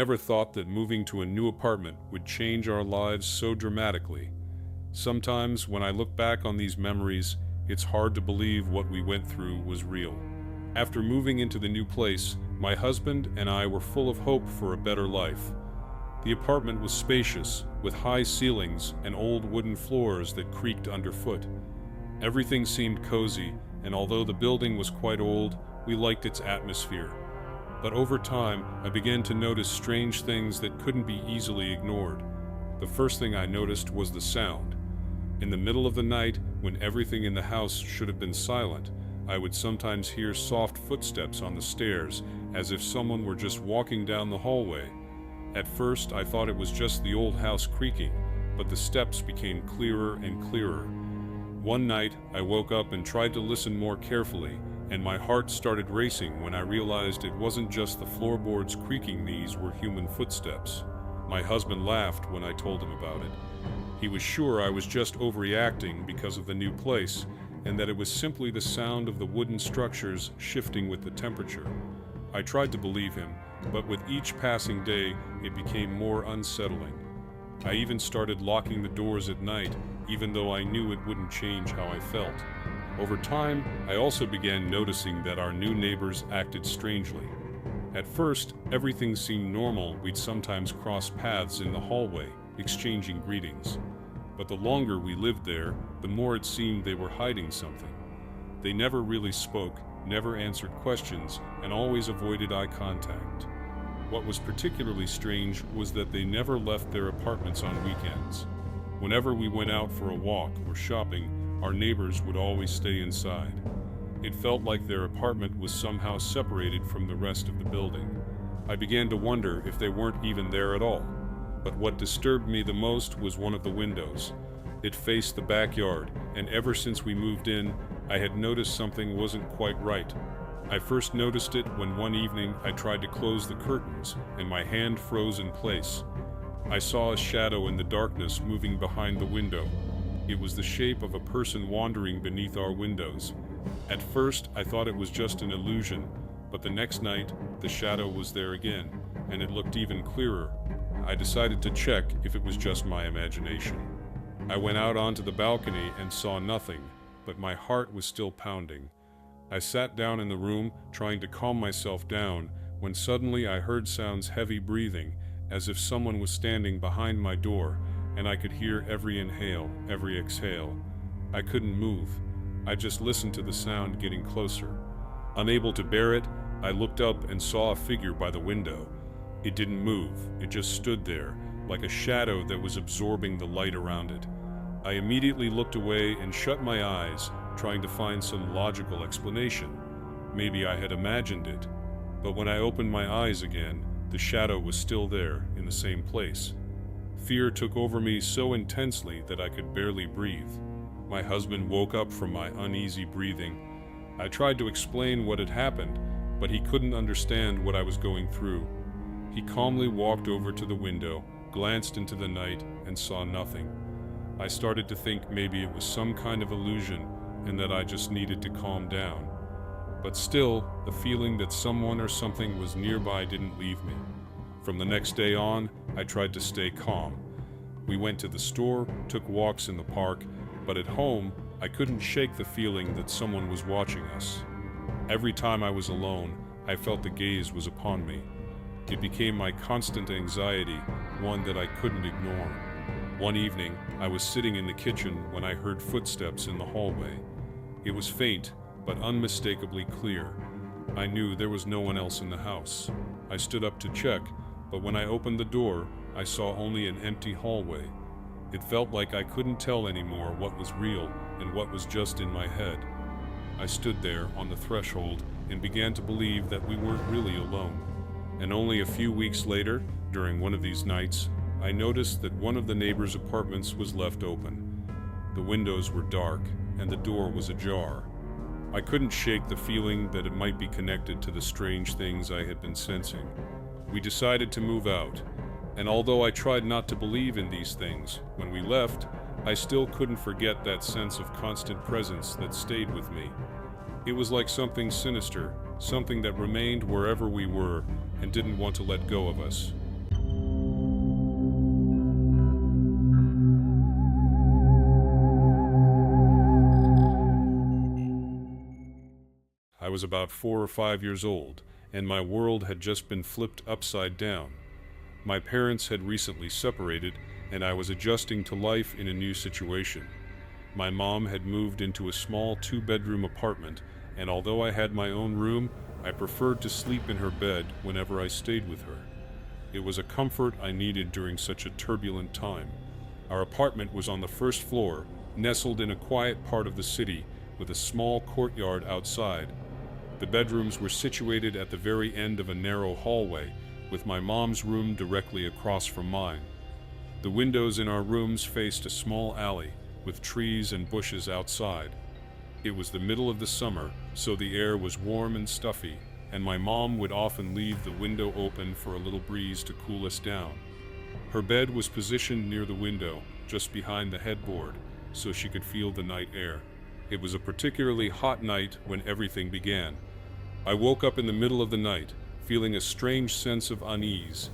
never thought that moving to a new apartment would change our lives so dramatically. Sometimes, when I look back on these memories, it's hard to believe what we went through was real. After moving into the new place, my husband and I were full of hope for a better life. The apartment was spacious, with high ceilings and old wooden floors that creaked underfoot. Everything seemed cozy, and although the building was quite old, we liked its atmosphere. But over time, I began to notice strange things that couldn't be easily ignored. The first thing I noticed was the sound. In the middle of the night, when everything in the house should have been silent, I would sometimes hear soft footsteps on the stairs, as if someone were just walking down the hallway. At first, I thought it was just the old house creaking, but the steps became clearer and clearer. One night, I woke up and tried to listen more carefully, and my heart started racing when I realized it wasn't just the floorboards creaking, these were human footsteps. My husband laughed when I told him about it. He was sure I was just overreacting because of the new place, and that it was simply the sound of the wooden structures shifting with the temperature. I tried to believe him, but with each passing day, it became more unsettling. I even started locking the doors at night, even though I knew it wouldn't change how I felt. Over time, I also began noticing that our new neighbors acted strangely. At first, everything seemed normal. We'd sometimes cross paths in the hallway, exchanging greetings. But the longer we lived there, the more it seemed they were hiding something. They never really spoke, never answered questions, and always avoided eye contact. What was particularly strange was that they never left their apartments on weekends. Whenever we went out for a walk or shopping, our neighbors would always stay inside. It felt like their apartment was somehow separated from the rest of the building. I began to wonder if they weren't even there at all. But what disturbed me the most was one of the windows. It faced the backyard, and ever since we moved in, I had noticed something wasn't quite right. I first noticed it when one evening I tried to close the curtains, and my hand froze in place. I saw a shadow in the darkness moving behind the window. It was the shape of a person wandering beneath our windows. At first, I thought it was just an illusion, but the next night, the shadow was there again, and it looked even clearer. I decided to check if it was just my imagination. I went out onto the balcony and saw nothing, but my heart was still pounding. I sat down in the room, trying to calm myself down, when suddenly I heard sounds heavy breathing, as if someone was standing behind my door, and I could hear every inhale, every exhale. I couldn't move. I just listened to the sound getting closer. Unable to bear it, I looked up and saw a figure by the window. It didn't move, it just stood there, like a shadow that was absorbing the light around it. I immediately looked away and shut my eyes, trying to find some logical explanation. Maybe I had imagined it. But when I opened my eyes again, the shadow was still there, in the same place. Fear took over me so intensely that I could barely breathe. My husband woke up from my uneasy breathing. I tried to explain what had happened, but he couldn't understand what I was going through. He calmly walked over to the window, glanced into the night, and saw nothing. I started to think maybe it was some kind of illusion and that I just needed to calm down. But still, the feeling that someone or something was nearby didn't leave me. From the next day on, I tried to stay calm. We went to the store, took walks in the park, but at home, I couldn't shake the feeling that someone was watching us. Every time I was alone, I felt the gaze was upon me. It became my constant anxiety, one that I couldn't ignore. One evening, I was sitting in the kitchen when I heard footsteps in the hallway. It was faint, but unmistakably clear. I knew there was no one else in the house. I stood up to check, but when I opened the door, I saw only an empty hallway. It felt like I couldn't tell anymore what was real and what was just in my head. I stood there on the threshold and began to believe that we weren't really alone. And only a few weeks later, during one of these nights, I noticed that one of the neighbors' apartments was left open. The windows were dark, and the door was ajar. I couldn't shake the feeling that it might be connected to the strange things I had been sensing. We decided to move out, and although I tried not to believe in these things, when we left, I still couldn't forget that sense of constant presence that stayed with me. It was like something sinister, something that remained wherever we were and didn't want to let go of us. was about 4 or 5 years old, and my world had just been flipped upside down. My parents had recently separated, and I was adjusting to life in a new situation. My mom had moved into a small 2-bedroom apartment, and although I had my own room, I preferred to sleep in her bed whenever I stayed with her. It was a comfort I needed during such a turbulent time. Our apartment was on the first floor, nestled in a quiet part of the city, with a small courtyard outside. The bedrooms were situated at the very end of a narrow hallway, with my mom's room directly across from mine. The windows in our rooms faced a small alley, with trees and bushes outside. It was the middle of the summer, so the air was warm and stuffy, and my mom would often leave the window open for a little breeze to cool us down. Her bed was positioned near the window, just behind the headboard, so she could feel the night air. It was a particularly hot night when everything began. I woke up in the middle of the night, feeling a strange sense of unease.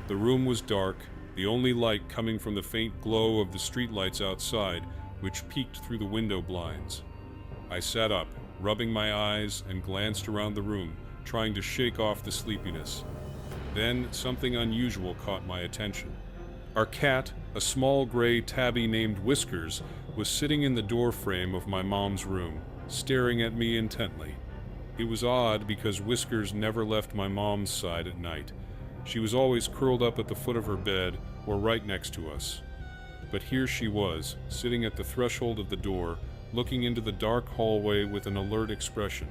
The room was dark, the only light coming from the faint glow of the streetlights outside, which peeked through the window blinds. I sat up, rubbing my eyes, and glanced around the room, trying to shake off the sleepiness. Then something unusual caught my attention. Our cat, a small gray tabby named Whiskers, was sitting in the door frame of my mom's room, staring at me intently. It was odd because Whiskers never left my mom's side at night. She was always curled up at the foot of her bed or right next to us. But here she was, sitting at the threshold of the door, looking into the dark hallway with an alert expression.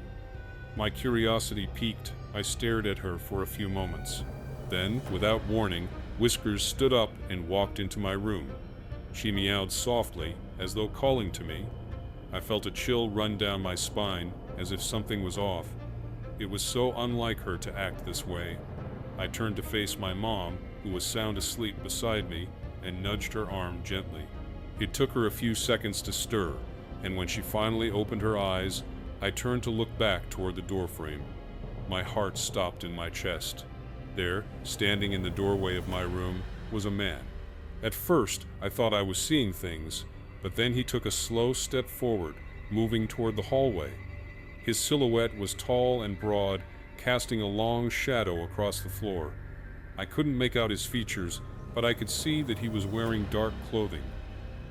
My curiosity piqued. I stared at her for a few moments. Then, without warning, Whiskers stood up and walked into my room. She meowed softly, as though calling to me. I felt a chill run down my spine, as if something was off. It was so unlike her to act this way. I turned to face my mom, who was sound asleep beside me, and nudged her arm gently. It took her a few seconds to stir, and when she finally opened her eyes, I turned to look back toward the doorframe. My heart stopped in my chest. There, standing in the doorway of my room, was a man. At first, I thought I was seeing things, but then he took a slow step forward, moving toward the hallway. His silhouette was tall and broad, casting a long shadow across the floor. I couldn't make out his features, but I could see that he was wearing dark clothing.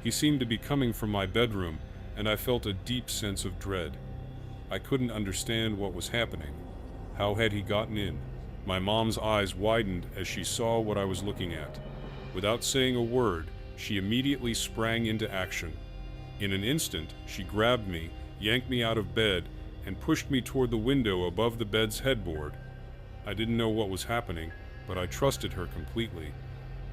He seemed to be coming from my bedroom, and I felt a deep sense of dread. I couldn't understand what was happening. How had he gotten in? My mom's eyes widened as she saw what I was looking at. Without saying a word, she immediately sprang into action. In an instant, she grabbed me, yanked me out of bed, and pushed me toward the window above the bed's headboard. I didn't know what was happening, but I trusted her completely.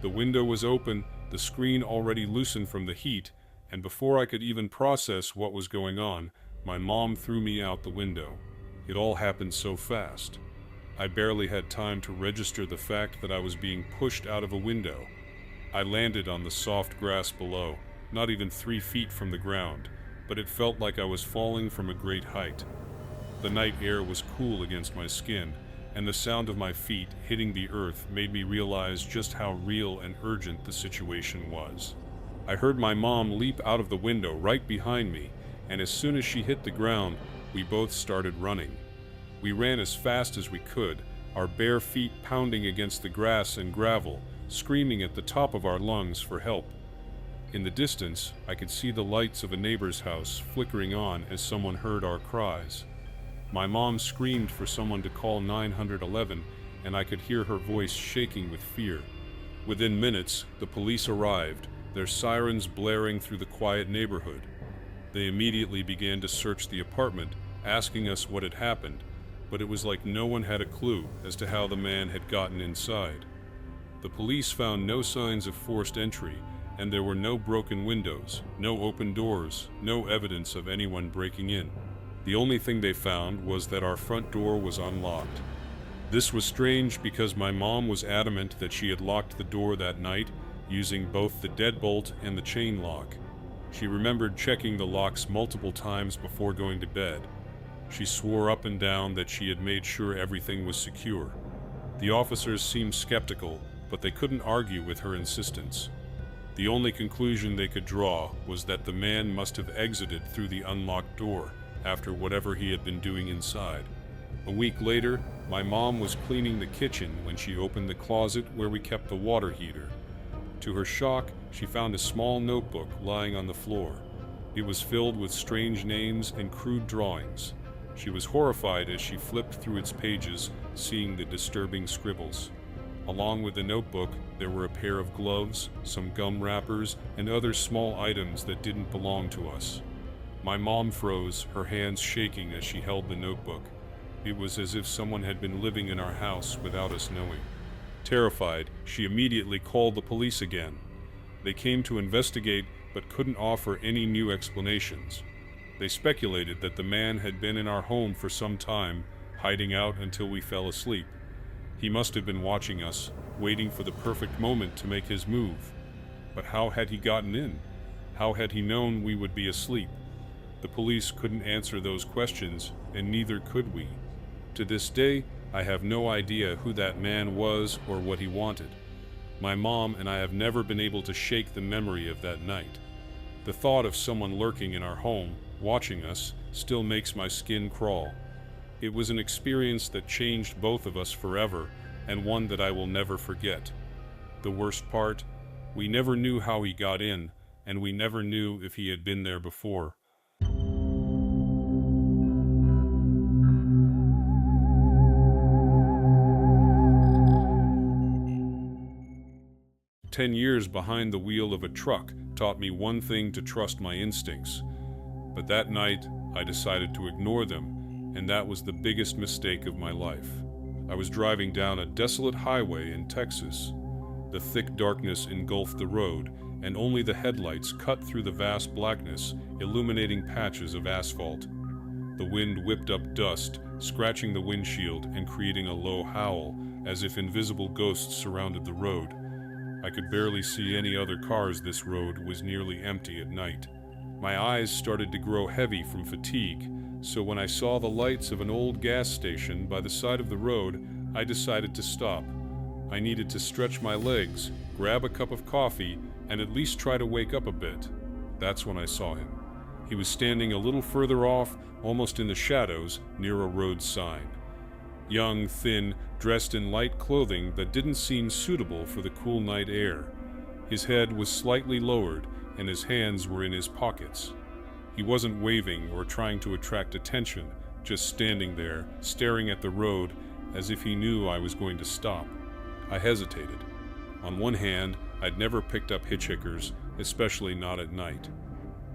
The window was open, the screen already loosened from the heat, and before I could even process what was going on, my mom threw me out the window. It all happened so fast. I barely had time to register the fact that I was being pushed out of a window. I landed on the soft grass below, not even 3 feet from the ground, but it felt like I was falling from a great height. The night air was cool against my skin, and the sound of my feet hitting the earth made me realize just how real and urgent the situation was. I heard my mom leap out of the window right behind me, and as soon as she hit the ground, we both started running. We ran as fast as we could, our bare feet pounding against the grass and gravel, screaming at the top of our lungs for help. In the distance, I could see the lights of a neighbor's house flickering on as someone heard our cries. My mom screamed for someone to call 911, and I could hear her voice shaking with fear. Within minutes, the police arrived, their sirens blaring through the quiet neighborhood. They immediately began to search the apartment, asking us what had happened, but it was like no one had a clue as to how the man had gotten inside. The police found no signs of forced entry, and there were no broken windows, no open doors, no evidence of anyone breaking in. The only thing they found was that our front door was unlocked. This was strange because my mom was adamant that she had locked the door that night, using both the deadbolt and the chain lock. She remembered checking the locks multiple times before going to bed. She swore up and down that she had made sure everything was secure. The officers seemed skeptical, but they couldn't argue with her insistence. The only conclusion they could draw was that the man must have exited through the unlocked door, after whatever he had been doing inside. A week later, my mom was cleaning the kitchen when she opened the closet where we kept the water heater. To her shock, she found a small notebook lying on the floor. It was filled with strange names and crude drawings. She was horrified as she flipped through its pages, seeing the disturbing scribbles. Along with the notebook, there were a pair of gloves, some gum wrappers, and other small items that didn't belong to us. My mom froze, her hands shaking as she held the notebook. It was as if someone had been living in our house without us knowing. Terrified, she immediately called the police again. They came to investigate, but couldn't offer any new explanations. They speculated that the man had been in our home for some time, hiding out until we fell asleep. He must have been watching us, waiting for the perfect moment to make his move. But how had he gotten in? How had he known we would be asleep? The police couldn't answer those questions, and neither could we. To this day, I have no idea who that man was or what he wanted. My mom and I have never been able to shake the memory of that night. The thought of someone lurking in our home, watching us, still makes my skin crawl. It was an experience that changed both of us forever, and one that I will never forget. The worst part, we never knew how he got in, and we never knew if he had been there before. 10 years behind the wheel of a truck taught me one thing: to trust my instincts. But that night, I decided to ignore them, and that was the biggest mistake of my life. I was driving down a desolate highway in Texas. The thick darkness engulfed the road, and only the headlights cut through the vast blackness, illuminating patches of asphalt. The wind whipped up dust, scratching the windshield and creating a low howl, as if invisible ghosts surrounded the road. I could barely see any other cars. This road was nearly empty at night. My eyes started to grow heavy from fatigue, so when I saw the lights of an old gas station by the side of the road, I decided to stop. I needed to stretch my legs, grab a cup of coffee, and at least try to wake up a bit. That's when I saw him. He was standing a little further off, almost in the shadows, near a road sign. Young, thin, dressed in light clothing that didn't seem suitable for the cool night air. His head was slightly lowered, and his hands were in his pockets. He wasn't waving or trying to attract attention, just standing there, staring at the road as if he knew I was going to stop. I hesitated. On one hand, I'd never picked up hitchhikers, especially not at night.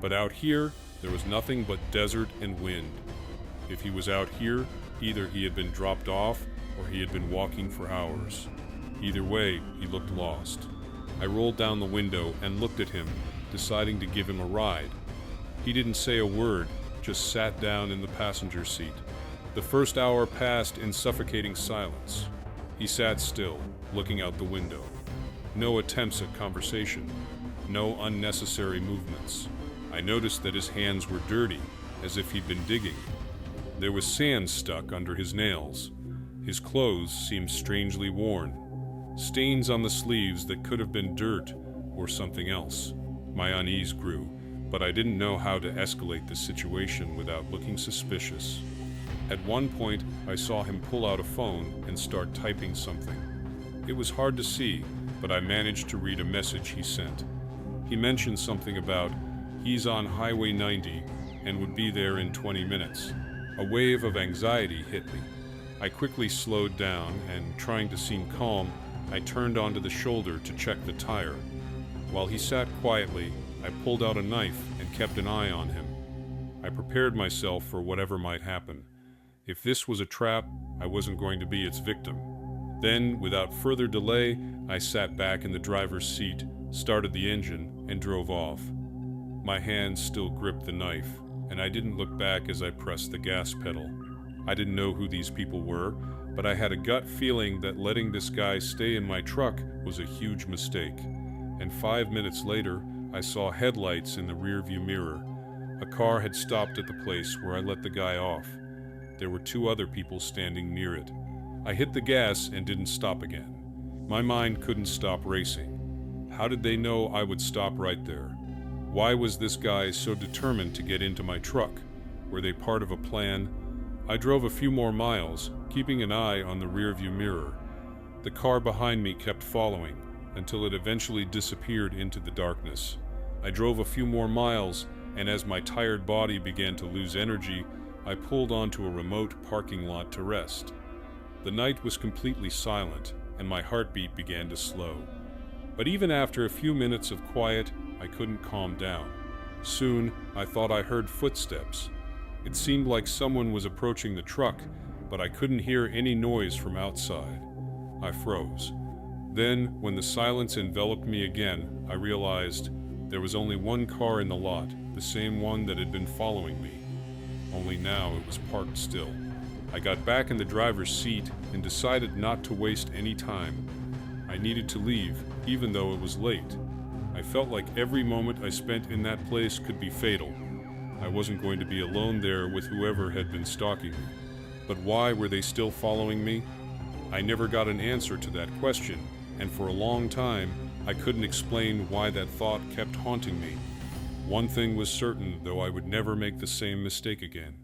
But out here, there was nothing but desert and wind. If he was out here, either he had been dropped off or he had been walking for hours. Either way, he looked lost. I rolled down the window and looked at him, deciding to give him a ride. He didn't say a word, just sat down in the passenger seat. The first hour passed in suffocating silence. He sat still, looking out the window. No attempts at conversation. No unnecessary movements. I noticed that his hands were dirty, as if he'd been digging. There was sand stuck under his nails. His clothes seemed strangely worn. Stains on the sleeves that could have been dirt or something else. My unease grew, but I didn't know how to escalate the situation without looking suspicious. At one point, I saw him pull out a phone and start typing something. It was hard to see, but I managed to read a message he sent. He mentioned something about he's on Highway 90 and would be there in 20 minutes. A wave of anxiety hit me. I quickly slowed down and, trying to seem calm, I turned onto the shoulder to check the tire. While he sat quietly, I pulled out a knife and kept an eye on him. I prepared myself for whatever might happen. If this was a trap, I wasn't going to be its victim. Then, without further delay, I sat back in the driver's seat, started the engine, and drove off. My hands still gripped the knife, and I didn't look back as I pressed the gas pedal. I didn't know who these people were, but I had a gut feeling that letting this guy stay in my truck was a huge mistake. And 5 minutes later, I saw headlights in the rearview mirror. A car had stopped at the place where I let the guy off. There were 2 other people standing near it. I hit the gas and didn't stop again. My mind couldn't stop racing. How did they know I would stop right there? Why was this guy so determined to get into my truck? Were they part of a plan? I drove a few more miles, keeping an eye on the rearview mirror. The car behind me kept following, until it eventually disappeared into the darkness. I drove a few more miles, and as my tired body began to lose energy, I pulled onto a remote parking lot to rest. The night was completely silent, and my heartbeat began to slow. But even after a few minutes of quiet, I couldn't calm down. Soon, I thought I heard footsteps. It seemed like someone was approaching the truck, but I couldn't hear any noise from outside. I froze. Then, when the silence enveloped me again, I realized there was only one car in the lot, the same one that had been following me. Only now it was parked still. I got back in the driver's seat and decided not to waste any time. I needed to leave, even though it was late. I felt like every moment I spent in that place could be fatal. I wasn't going to be alone there with whoever had been stalking me. But why were they still following me? I never got an answer to that question, and for a long time, I couldn't explain why that thought kept haunting me. One thing was certain, though: I would never make the same mistake again.